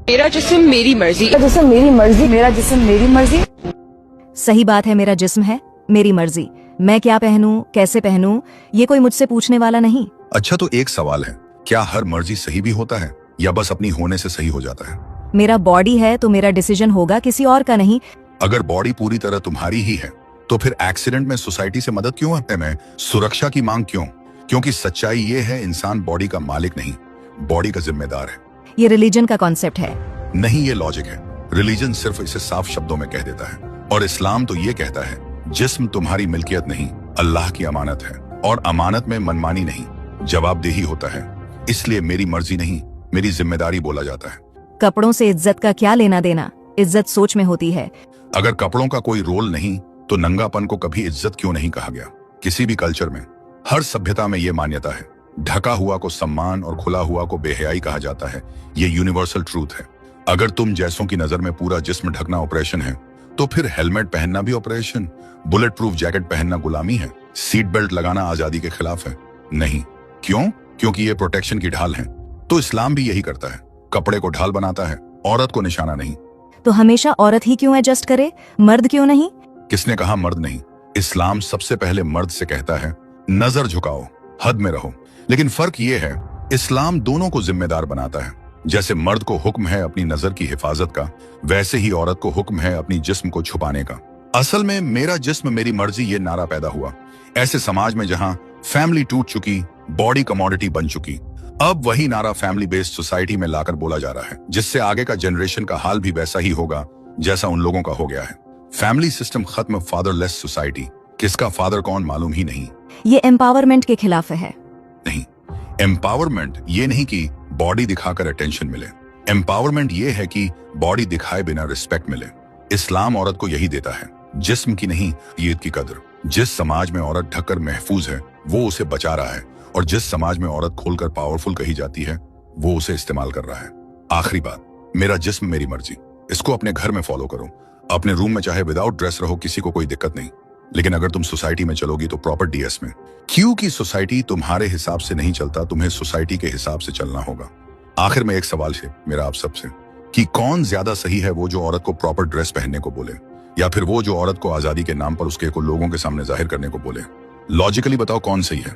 मेरा जिस्म मेरी मर्जी। मेरा जिस्म मेरी मर्जी। मेरा जिस्म मेरी मर्जी। सही बात है, मेरा जिस्म है मेरी मर्जी। मैं क्या पहनूं, कैसे पहनूं, ये कोई मुझसे पूछने वाला नहीं। अच्छा, तो एक सवाल है, क्या हर मर्जी सही भी होता है या बस अपनी होने से सही हो जाता है? मेरा बॉडी है तो मेरा डिसीजन होगा, किसी और का नहीं। अगर बॉडी पूरी तरह तुम्हारी ही है तो फिर एक्सीडेंट में सोसाइटी से मदद क्यों है? में सुरक्षा की मांग क्यों? क्योंकि सच्चाई ये है, इंसान बॉडी का मालिक नहीं, बॉडी का जिम्मेदार है। ये रिलीजन का कॉन्सेप्ट है। नहीं, ये लॉजिक है। रिलीजन सिर्फ इसे साफ शब्दों में कह देता है, और इस्लाम तो ये कहता है जिस्म तुम्हारी मिल्कियत नहीं, अल्लाह की अमानत है, और अमानत में मनमानी नहीं, जवाबदेही होता है। इसलिए मेरी मर्जी नहीं, मेरी जिम्मेदारी बोला जाता है। कपड़ों से इज्जत का क्या लेना देना? इज्जत सोच में होती है। अगर कपड़ों का कोई रोल नहीं तो नंगापन को कभी इज्जत क्यों नहीं कहा गया? किसी भी कल्चर में, हर सभ्यता में ये मान्यता है, ढका हुआ को सम्मान और खुला हुआ को बेहयाई कहा जाता है। ये यूनिवर्सल ट्रूथ है। अगर तुम जैसों की नजर में पूरा जिस्म ढकना ऑपरेशन है, तो फिर हेलमेट पहनना भी ऑपरेशन, बुलेट प्रूफ जैकेट पहनना गुलामी है, सीट बेल्ट लगाना आजादी के खिलाफ है? नहीं। क्यों? क्योंकि ये प्रोटेक्शन की ढाल है। तो इस्लाम भी यही करता है, कपड़े को ढाल बनाता है, औरत को निशाना नहीं। तो हमेशा औरत ही क्यों एडजस्ट करे, मर्द क्यों नहीं? किसने कहा मर्द नहीं? इस्लाम सबसे पहले मर्द से कहता है नजर झुकाओ, हद में रहो। लेकिन फर्क ये है, इस्लाम दोनों को जिम्मेदार बनाता है। जैसे मर्द को हुक्म है अपनी नजर की हिफाजत का, वैसे ही औरत को हुक्म है अपनी जिस्म को छुपाने का। असल में मेरा जिस्म मेरी मर्जी ये नारा पैदा हुआ ऐसे समाज में जहां फैमिली टूट चुकी, बॉडी कमोडिटी बन चुकी। अब वही नारा फैमिली बेस्ड सोसाइटी में लाकर बोला जा रहा है, जिससे आगे का जनरेशन का हाल भी वैसा ही होगा जैसा उन लोगों का हो गया है। फैमिली सिस्टम खत्म, फादरलेस सोसाइटी। किसका फादर कौन मालूम ही नहीं। ये एम्पावरमेंट के खिलाफ है। नहीं, एम्पावरमेंट ये नहीं कि बॉडी दिखाकर अटेंशन मिले। एम्पावरमेंट ये है कि बॉडी दिखाए बिना रिस्पेक्ट मिले। इस्लाम औरत को यही देता है, जिस्म की नहीं, ईद की कदर। जिस समाज में औरत ढककर महफूज है वो उसे बचा रहा है, और जिस समाज में औरत खोलकर पावरफुल कही जाती है वो उसे इस्तेमाल कर रहा है। आखिरी बात, मेरा जिस्म मेरी मर्जी, इसको अपने घर में फॉलो करो। अपने रूम में चाहे विदाउट ड्रेस रहो, किसी को कोई दिक्कत नहीं। लेकिन अगर तुम सोसाइटी में चलोगी तो प्रॉपर डीएस में, क्योंकि सोसाइटी तुम्हारे हिसाब से नहीं चलता, तुम्हें सोसाइटी के हिसाब से चलना होगा। आखिर में एक सवाल है मेरा आप सबसे, कि कौन ज्यादा सही है, वो जो औरत को प्रॉपर ड्रेस पहनने को बोले, या फिर वो जो औरत को आजादी के नाम पर उसके को लोगों के सामने जाहिर करने को बोले? लॉजिकली बताओ कौन सही है?